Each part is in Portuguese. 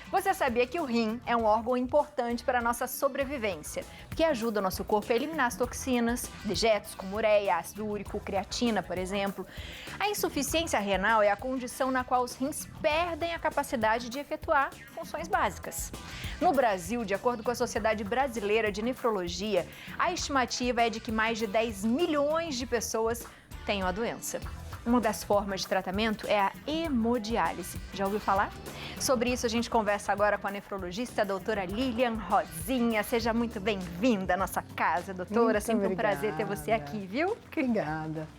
Você sabia que o rim é um órgão importante para a nossa sobrevivência, porque ajuda o nosso corpo a eliminar as toxinas, dejetos como ureia, ácido úrico, creatina, por exemplo. A insuficiência renal é a condição na qual os rins perdem a capacidade de efetuar funções básicas. No Brasil, de acordo com a Sociedade Brasileira de Nefrologia, a estimativa é de que mais de 10 milhões de pessoas tenham a doença. Uma das formas de tratamento é a hemodiálise. Já ouviu falar? Sobre isso a gente conversa agora com a nefrologista, a doutora Lilian Rosinha. Seja muito bem-vinda à nossa casa, doutora. Muito Sempre obrigada. um prazer ter você aqui, viu? Obrigada.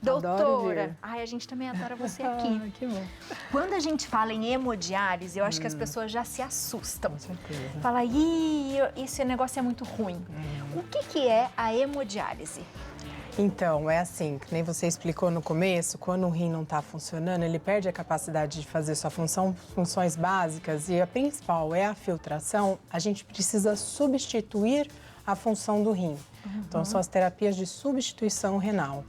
Doutora, a gente também adora você aqui. Que bom. Quando a gente fala em hemodiálise, eu acho que as pessoas já se assustam. Com certeza. Fala, ih, esse negócio é muito ruim. O que é a hemodiálise? Então, é assim, que nem você explicou no começo, quando o rim não está funcionando, ele perde a capacidade de fazer sua funções básicas, e a principal é a filtração. A gente precisa substituir a função do rim. Então, são as terapias de substituição renal.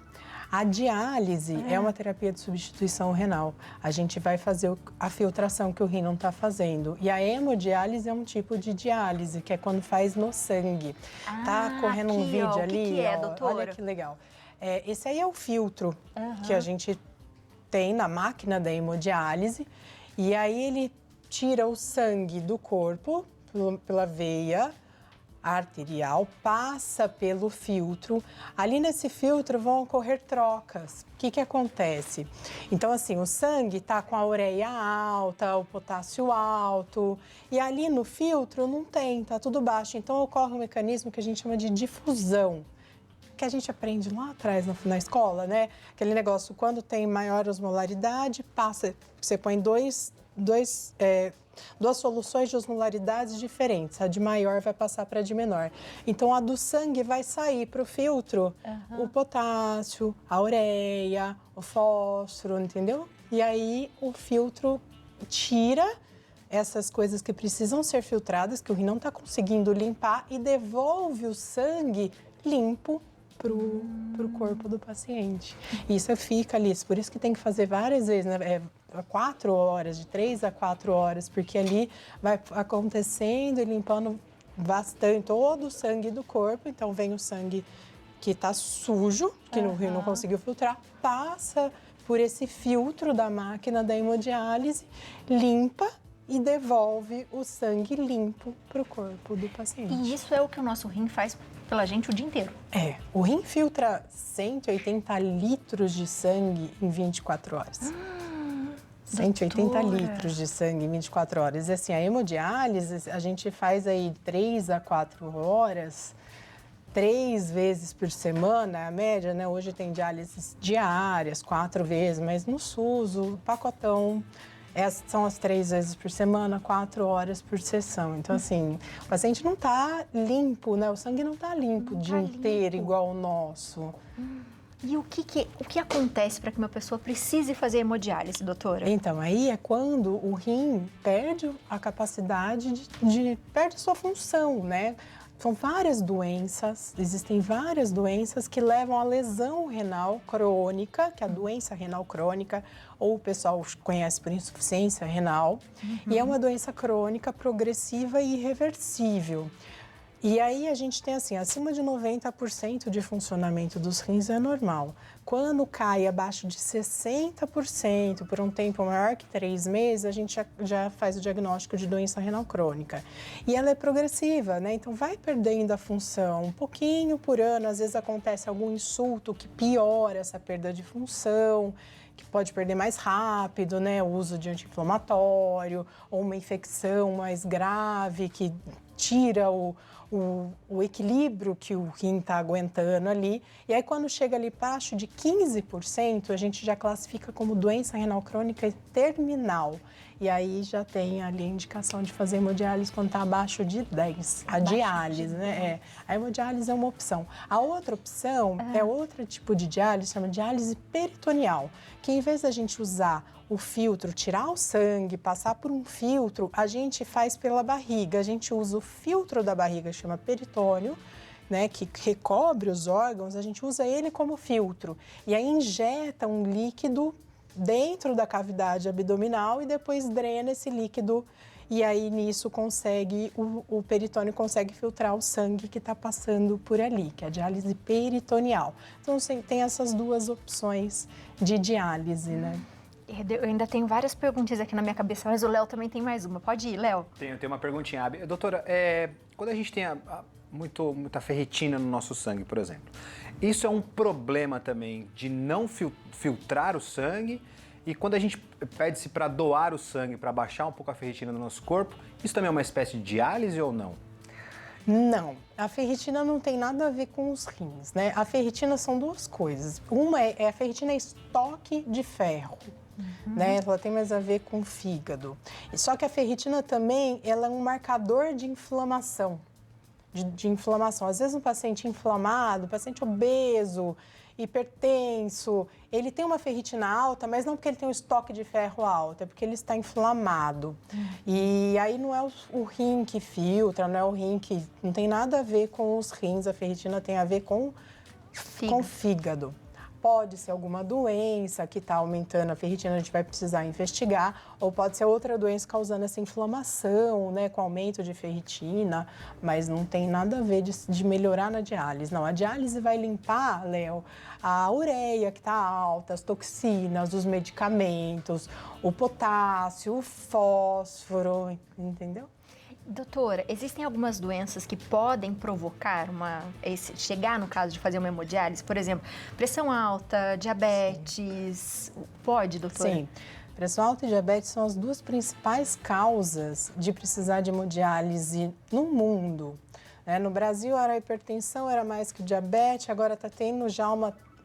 A diálise é uma terapia de substituição renal. A gente vai fazer a filtração que o rim não está fazendo. E a hemodiálise é um tipo de diálise, que é quando faz no sangue. Tá correndo um vídeo ali, o que é, doutora? olha que legal. Esse aí é o filtro que a gente tem na máquina da hemodiálise. E aí ele tira o sangue do corpo pela veia arterial, passa pelo filtro. Ali nesse filtro vão ocorrer trocas. O que acontece? Então, assim, o sangue tá com a ureia alta, o potássio alto, e ali no filtro não tem, tá tudo baixo. Então, ocorre um mecanismo que a gente chama de difusão, que a gente aprende lá atrás na escola, né? Aquele negócio, quando tem maior osmolaridade, passa, você põe duas soluções de osmolaridades diferentes. A de maior vai passar para a de menor. Então, a do sangue vai sair para o filtro o potássio, a ureia, o fósforo, entendeu? E aí, o filtro tira essas coisas que precisam ser filtradas, que o rim não está conseguindo limpar, e devolve o sangue limpo pro corpo do paciente. Isso fica ali, por isso que tem que fazer várias vezes, né? 4 horas, de 3 a 4 horas, porque ali vai acontecendo e limpando bastante todo o sangue do corpo. Então vem o sangue que está sujo, que o rim não conseguiu filtrar, passa por esse filtro da máquina da hemodiálise, limpa e devolve o sangue limpo para o corpo do paciente. E isso é o que o nosso rim faz pela gente o dia inteiro? O rim filtra 180 litros de sangue em 24 horas. 180 litros de sangue em 24 horas. E assim, a hemodiálise, a gente faz aí 3 a 4 horas, 3 vezes por semana, a média, né? Hoje tem diálises diárias, 4 vezes, mas no SUS, o pacotão são as 3 vezes por semana, 4 horas por sessão. Então, assim, o paciente não está limpo, né? O sangue não está limpo o dia inteiro, igual o nosso. E o que acontece para que uma pessoa precise fazer hemodiálise, doutora? Então, aí é quando o rim perde a capacidade perde sua função, né? São várias doenças, existem várias doenças que levam à lesão renal crônica, que é a doença renal crônica, ou o pessoal conhece por insuficiência renal, e é uma doença crônica, progressiva e irreversível. E aí a gente tem assim, acima de 90% de funcionamento dos rins é normal. Quando cai abaixo de 60% por um tempo maior que 3 meses, a gente já faz o diagnóstico de doença renal crônica. E ela é progressiva, né? Então vai perdendo a função um pouquinho por ano. Às vezes acontece algum insulto que piora essa perda de função, que pode perder mais rápido, né? O uso de anti-inflamatório, ou uma infecção mais grave que tira o equilíbrio que o rim está aguentando ali. E aí, quando chega ali abaixo de 15%, a gente já classifica como doença renal crônica terminal. E aí já tem ali a indicação de fazer hemodiálise quando está abaixo de 10. A diálise, né? A hemodiálise é uma opção. A outra opção é outro tipo de diálise, chama diálise peritoneal, que em vez da gente usar o filtro, tirar o sangue, passar por um filtro, a gente faz pela barriga. A gente usa o filtro da barriga, chama peritônio, né, que recobre os órgãos, a gente usa ele como filtro. E aí injeta um líquido dentro da cavidade abdominal e depois drena esse líquido e aí nisso o peritônio consegue filtrar o sangue que está passando por ali, que é a diálise peritoneal. Então tem essas duas opções de diálise, né? Eu ainda tenho várias perguntas aqui na minha cabeça, mas o Léo também tem mais uma. Pode ir, Léo? Tenho uma perguntinha, Abi. Doutora, quando a gente tem muita ferritina no nosso sangue, por exemplo, isso é um problema também de não filtrar o sangue? E quando a gente pede-se para doar o sangue, para baixar um pouco a ferritina no nosso corpo, isso também é uma espécie de diálise ou não? Não, a ferritina não tem nada a ver com os rins, né? A ferritina são duas coisas. Uma a ferritina é estoque de ferro. Né? Ela tem mais a ver com o fígado. Só que a ferritina também, ela é um marcador de inflamação. De inflamação. Às vezes um paciente inflamado, paciente obeso, hipertenso, ele tem uma ferritina alta, mas não porque ele tem um estoque de ferro alto, é porque ele está inflamado. E aí não é o rim que filtra, não é o rim que... Não tem nada a ver com os rins, a ferritina tem a ver com o fígado. Pode ser alguma doença que está aumentando a ferritina, a gente vai precisar investigar, ou pode ser outra doença causando essa inflamação, né, com aumento de ferritina, mas não tem nada a ver de melhorar na diálise. Não, a diálise vai limpar, Léo, a ureia que está alta, as toxinas, os medicamentos, o potássio, o fósforo, entendeu? Doutora, existem algumas doenças que podem provocar chegar no caso de fazer uma hemodiálise? Por exemplo, pressão alta, diabetes, pode, doutora? Sim, pressão alta e diabetes são as duas principais causas de precisar de hemodiálise no mundo. Né? No Brasil, a hipertensão era mais que o diabetes, agora está tendo já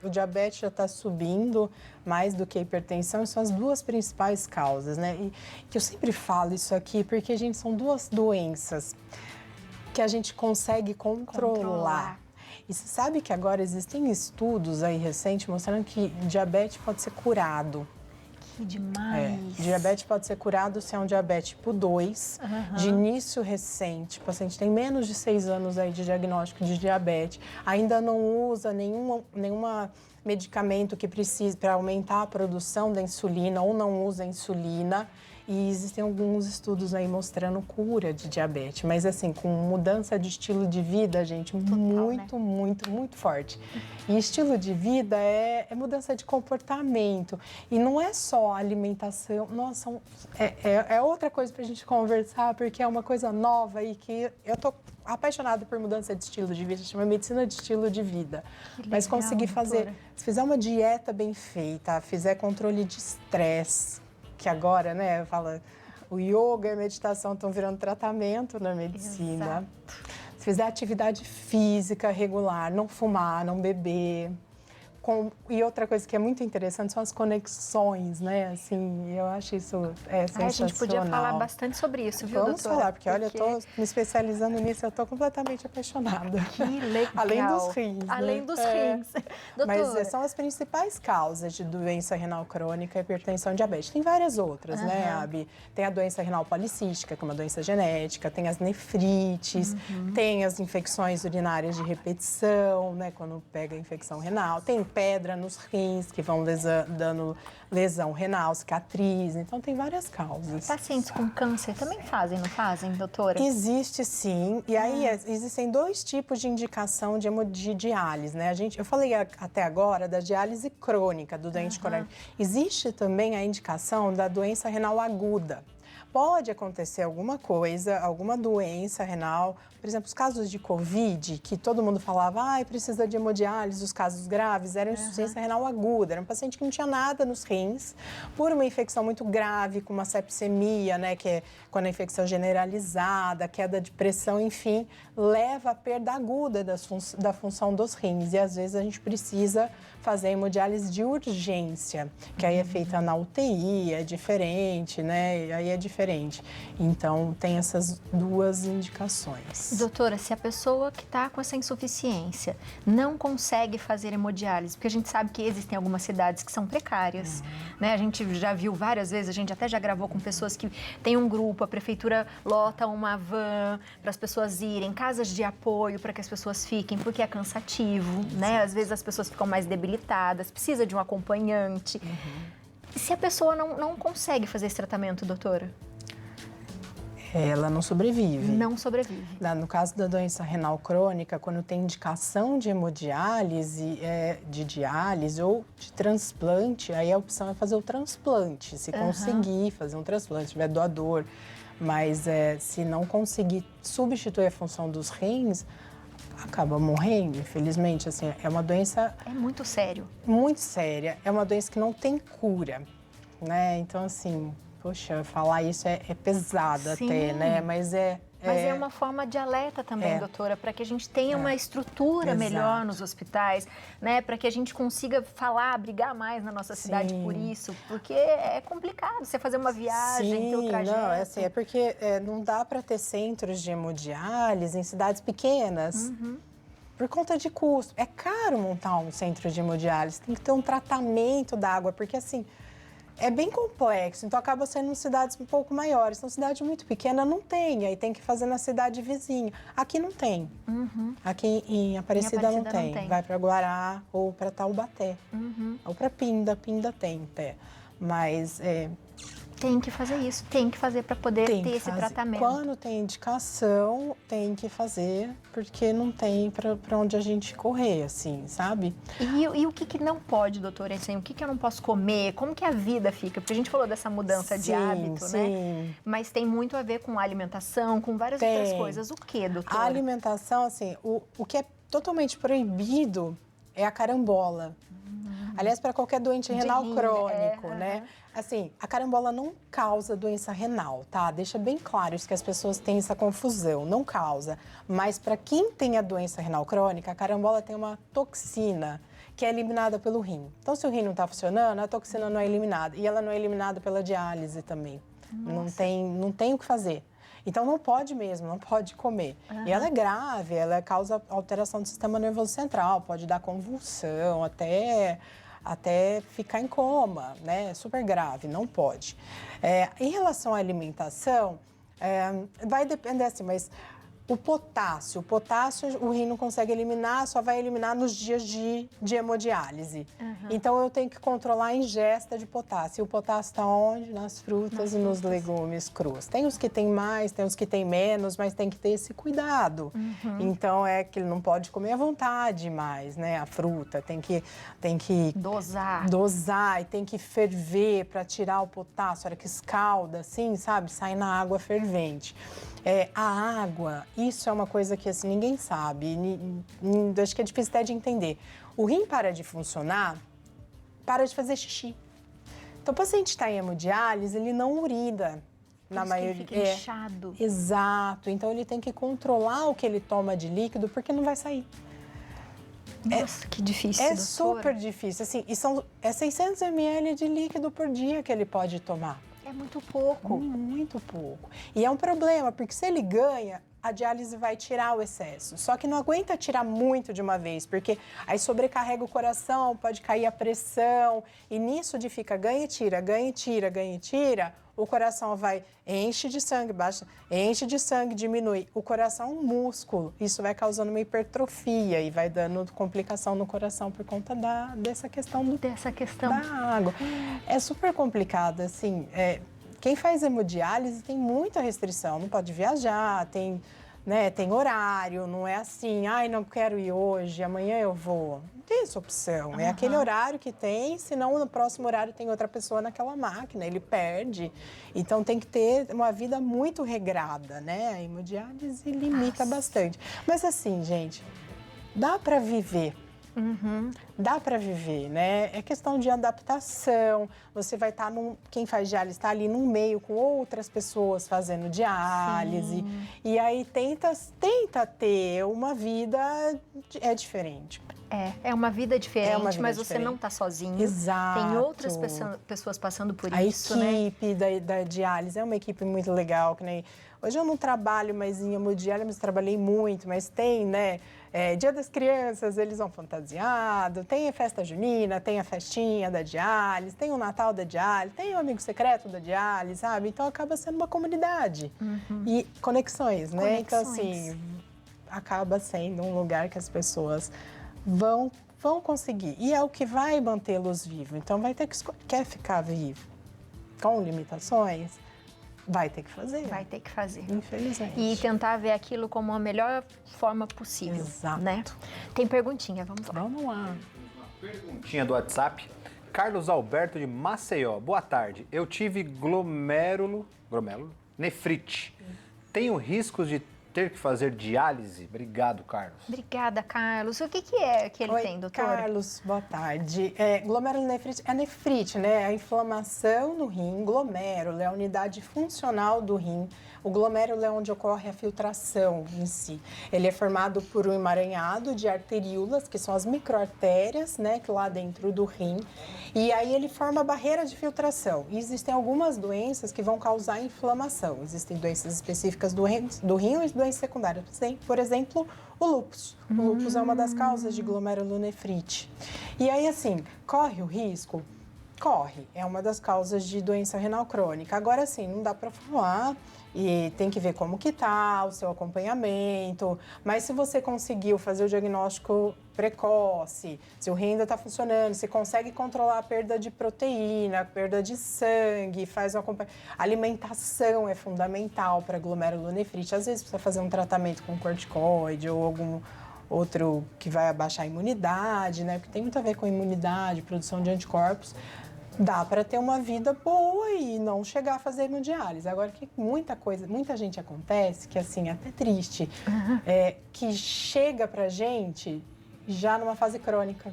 o diabetes já está subindo mais do que a hipertensão, são as duas principais causas, né? E que eu sempre falo isso aqui, porque, gente, são duas doenças que a gente consegue controlar. E você sabe que agora existem estudos aí recentes mostrando que diabetes pode ser curado. Que demais! Diabetes pode ser curado se é um diabetes tipo 2, de início recente. O paciente tem menos de 6 anos aí de diagnóstico de diabetes, ainda não usa nenhuma medicamento que precise para aumentar a produção da insulina ou não usa insulina. E existem alguns estudos aí mostrando cura de diabetes, mas assim, com mudança de estilo de vida, gente, total, muito forte. E estilo de vida é mudança de comportamento. E não é só alimentação, nossa, é outra coisa pra gente conversar, porque é uma coisa nova aí que eu tô apaixonada por mudança de estilo de vida, chama medicina de estilo de vida. Mas conseguir fazer, se fizer uma dieta bem feita, fizer controle de estresse, que agora, né, o yoga e a meditação estão virando tratamento na medicina. Exato. Se fizer atividade física regular, não fumar, não beber. E outra coisa que é muito interessante são as conexões, né? Assim, eu acho isso sensacional. A gente podia falar bastante sobre isso, viu, Vamos doutora? falar, porque olha, eu estou me especializando nisso, eu estou completamente apaixonada. Que legal! Além dos rins, Além dos rins. Doutora. Mas são as principais causas de doença renal crônica, hipertensão e diabetes. Tem várias outras, né, Abi? Tem a doença renal policística, que é uma doença genética, tem as nefrites, tem as infecções urinárias de repetição, né, quando pega a infecção renal, tem pedra nos rins, que vão dando lesão renal, cicatriz. Então, tem várias causas. Pacientes com câncer também fazem, não fazem, doutora? Existe, sim. E aí, existem dois tipos de indicação de diálise, né? Eu falei até agora da diálise crônica, do doente crônico. Existe também a indicação da doença renal aguda. Pode acontecer alguma coisa, alguma doença renal, por exemplo, os casos de Covid, que todo mundo falava, precisa de hemodiálise, os casos graves, era insuficiência renal aguda, era um paciente que não tinha nada nos rins, por uma infecção muito grave, com uma sepsemia, né, que é quando a infecção generalizada, queda de pressão, enfim, leva à perda aguda da função dos rins, e às vezes a gente precisa fazer hemodiálise de urgência, que aí é feita na UTI, é diferente, né, aí é diferente. Então, tem essas duas indicações. Doutora, se a pessoa que está com essa insuficiência não consegue fazer hemodiálise, porque a gente sabe que existem algumas cidades que são precárias, né? A gente já viu várias vezes, a gente até já gravou com pessoas que têm um grupo, a prefeitura lota uma van para as pessoas irem, casas de apoio para que as pessoas fiquem, porque é cansativo, né? Às vezes as pessoas ficam mais debilitadas, precisa de um acompanhante. E se a pessoa não consegue fazer esse tratamento, doutora? Ela não sobrevive. Não sobrevive. No caso da doença renal crônica, quando tem indicação de hemodiálise, de diálise ou de transplante, aí a opção é fazer o transplante, se conseguir fazer um transplante, se tiver doador. Mas se não conseguir substituir a função dos rins, acaba morrendo, infelizmente. Assim, é uma doença... É muito sério. Muito séria. É uma doença que não tem cura, né? Então, assim... Poxa, falar isso é pesado até, né? Mas é uma forma de alerta também, doutora, para que a gente tenha uma estrutura melhor nos hospitais, né? Para que a gente consiga falar, brigar mais na nossa cidade por isso, porque é complicado você fazer uma viagem, ter o trajeto. Não, é porque não dá para ter centros de hemodiálise em cidades pequenas. Por conta de custo. É caro montar um centro de hemodiálise, tem que ter um tratamento da água, porque assim... É bem complexo, então acaba sendo em cidades um pouco maiores. Então, cidade muito pequena não tem, aí tem que fazer na cidade vizinha. Aqui não tem. Aqui em Aparecida não tem. Vai para Guará ou para Taubaté. Ou para Pinda tem até. Mas tem que fazer isso, tem que fazer para poder ter esse tratamento. Quando tem indicação, tem que fazer, porque não tem para onde a gente correr, assim, sabe? E o que não pode, doutora? Assim, o que eu não posso comer? Como que a vida fica? Porque a gente falou dessa mudança de hábito, né? Mas tem muito a ver com a alimentação, com várias outras coisas. O que, doutora? A alimentação, assim, o que é totalmente proibido é a carambola. Aliás, para qualquer doente renal crônico, né? Assim, a carambola não causa doença renal, tá? Deixa bem claro isso, que as pessoas têm essa confusão. Não causa. Mas para quem tem a doença renal crônica, a carambola tem uma toxina que é eliminada pelo rim. Então, se o rim não está funcionando, a toxina não é eliminada. E ela não é eliminada pela diálise também. Não tem o que fazer. Então, não pode mesmo, não pode comer. E ela é grave, ela causa alteração do sistema nervoso central, pode dar convulsão, até ficar em coma, né? É super grave, não pode. Em relação à alimentação, vai depender assim, mas o potássio o rim não consegue eliminar, só vai eliminar nos dias de hemodiálise. Então, eu tenho que controlar a ingesta de potássio. E o potássio está onde? Nas frutas e nos legumes crus. Tem os que tem mais, tem os que tem menos, mas tem que ter esse cuidado. Então, é que ele não pode comer à vontade mais, né? A fruta tem que dosar e tem que ferver para tirar o potássio. A hora que escalda, assim, sabe? Sai na água fervente. A água, isso é uma coisa que assim, ninguém sabe, acho que é difícil até de entender. O rim para de funcionar, para de fazer xixi. Então, o paciente está em hemodiálise, ele não urina. Na maioria, ele fica inchado. Exato, então ele tem que controlar o que ele toma de líquido, porque não vai sair. Nossa, que difícil, doutora. Super difícil, assim, e 600 ml de líquido por dia que ele pode tomar. É muito pouco. Muito pouco. E é um problema, porque se ele ganha, a diálise vai tirar o excesso. Só que não aguenta tirar muito de uma vez, porque aí sobrecarrega o coração, pode cair a pressão. E nisso de fica ganha e tira, ganha e tira, ganha e tira, o coração vai, enche de sangue, baixa, enche de sangue, diminui. O coração é um músculo, isso vai causando uma hipertrofia e vai dando complicação no coração por conta dessa questão da água. É super complicado, assim, quem faz hemodiálise tem muita restrição, não pode viajar, tem horário, não é assim, não quero ir hoje, amanhã eu vou. Não tem essa opção, é aquele horário que tem, senão no próximo horário tem outra pessoa naquela máquina, ele perde. Então tem que ter uma vida muito regrada, né? A hemodiálise limita bastante. Mas assim, gente, dá para viver. Dá para viver, né? É questão de adaptação. Você vai estar quem faz diálise está ali num meio com outras pessoas fazendo diálise. Sim. E aí tenta ter uma vida diferente. É uma vida diferente, mas você não está sozinho. Exato. Tem outras pessoas passando por isso, né? A equipe da diálise é uma equipe muito legal, que nem... Hoje eu não trabalho mais em hemodiálise, trabalhei muito, mas tem, né? Dia das Crianças, eles vão fantasiado, tem a festa junina, tem a festinha da diálise, tem o Natal da diálise, tem o amigo secreto da diálise, sabe? Então acaba sendo uma comunidade. E conexões, né? Então, assim, acaba sendo um lugar que as pessoas vão conseguir. E é o que vai mantê-los vivos. Então vai ter que escolher. Quer ficar vivo com limitações? vai ter que fazer. Vai ter que fazer. Infelizmente. E tentar ver aquilo como a melhor forma possível. Exato. Né? Tem perguntinha, vamos lá. Vamos lá. Perguntinha do WhatsApp. Carlos Alberto de Maceió. Boa tarde. Eu tive glomérulo nefrite. Tenho riscos de ter que fazer diálise? Obrigado, Carlos. Obrigada, Carlos. O que é que ele tem, doutora? Carlos, boa tarde. Glomerulonefrite é nefrite, né? A inflamação no rim. Glomérulo é a unidade funcional do rim. O glomérulo é onde ocorre a filtração em si. Ele é formado por um emaranhado de arteríolas, que são as microartérias, né, que lá dentro do rim. E aí ele forma a barreira de filtração. E existem algumas doenças que vão causar inflamação. Existem doenças específicas do rim e doenças secundárias. Por exemplo, o lúpus. O lúpus é uma das causas de glomerulonefrite. E aí, assim, corre o risco? Corre. É uma das causas de doença renal crônica. Agora, assim, não dá para falar. E tem que ver como que tá o seu acompanhamento. Mas se você conseguiu fazer o diagnóstico precoce, se o rim ainda está funcionando, se consegue controlar a perda de proteína, a perda de sangue, faz um acompanhamento. Alimentação é fundamental para glomerulonefrite. Às vezes precisa fazer um tratamento com corticoide ou algum outro que vai abaixar a imunidade, né? Porque tem muito a ver com imunidade, produção de anticorpos. Dá para ter uma vida boa e não chegar a fazer hemodiálise. Agora, que muita gente acontece, que assim, é até triste, que chega pra gente já numa fase crônica.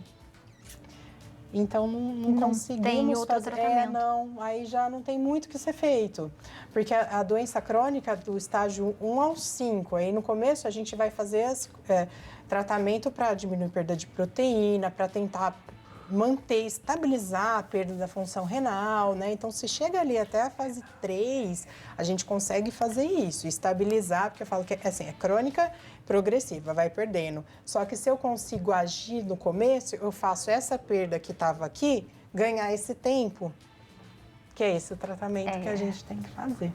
Então, não conseguimos tem outro fazer... tratamento. Aí já não tem muito o que ser feito. Porque a doença crônica do estágio 1 ao 5, aí no começo a gente vai fazer tratamento para diminuir a perda de proteína, para tentar estabilizar a perda da função renal, né? Então, se chega ali até a fase 3, a gente consegue fazer isso, estabilizar, porque eu falo que assim, é crônica progressiva, vai perdendo. Só que se eu consigo agir no começo, eu faço essa perda que estava aqui, ganhar esse tempo, que é esse o tratamento que a gente tem que fazer.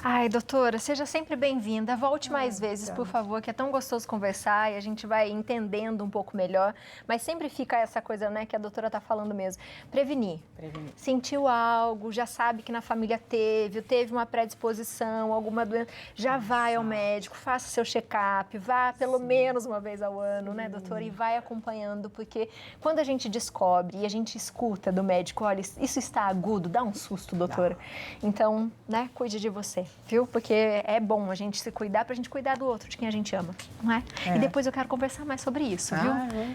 Ai, doutora, seja sempre bem-vinda. Volte mais vezes, por favor, que é tão gostoso conversar e a gente vai entendendo um pouco melhor. Mas sempre fica essa coisa, né, que a doutora está falando mesmo. Prevenir. Sentiu algo, já sabe que na família teve uma predisposição, alguma doença, já vai ao médico, faça seu check-up, vá pelo menos uma vez ao ano, né, doutora? E vai acompanhando, porque quando a gente descobre e a gente escuta do médico, olha, isso está agudo, dá um susto, doutora. Então, né, cuide de você. Viu? Porque é bom a gente se cuidar pra gente cuidar do outro, de quem a gente ama, não é? E depois eu quero conversar mais sobre isso, viu?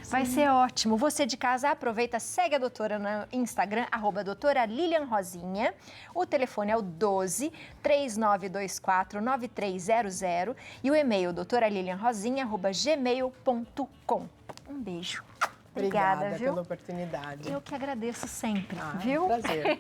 Vai ser ótimo. Você de casa, aproveita, segue a doutora no Instagram, @doutora Lilian Rosinha. O telefone é o 12-3924-9300 e o e-mail doutoralilianrosinha@gmail.com. Um beijo. Obrigada, viu? Pela oportunidade. Eu que agradeço sempre, É um viu? prazer.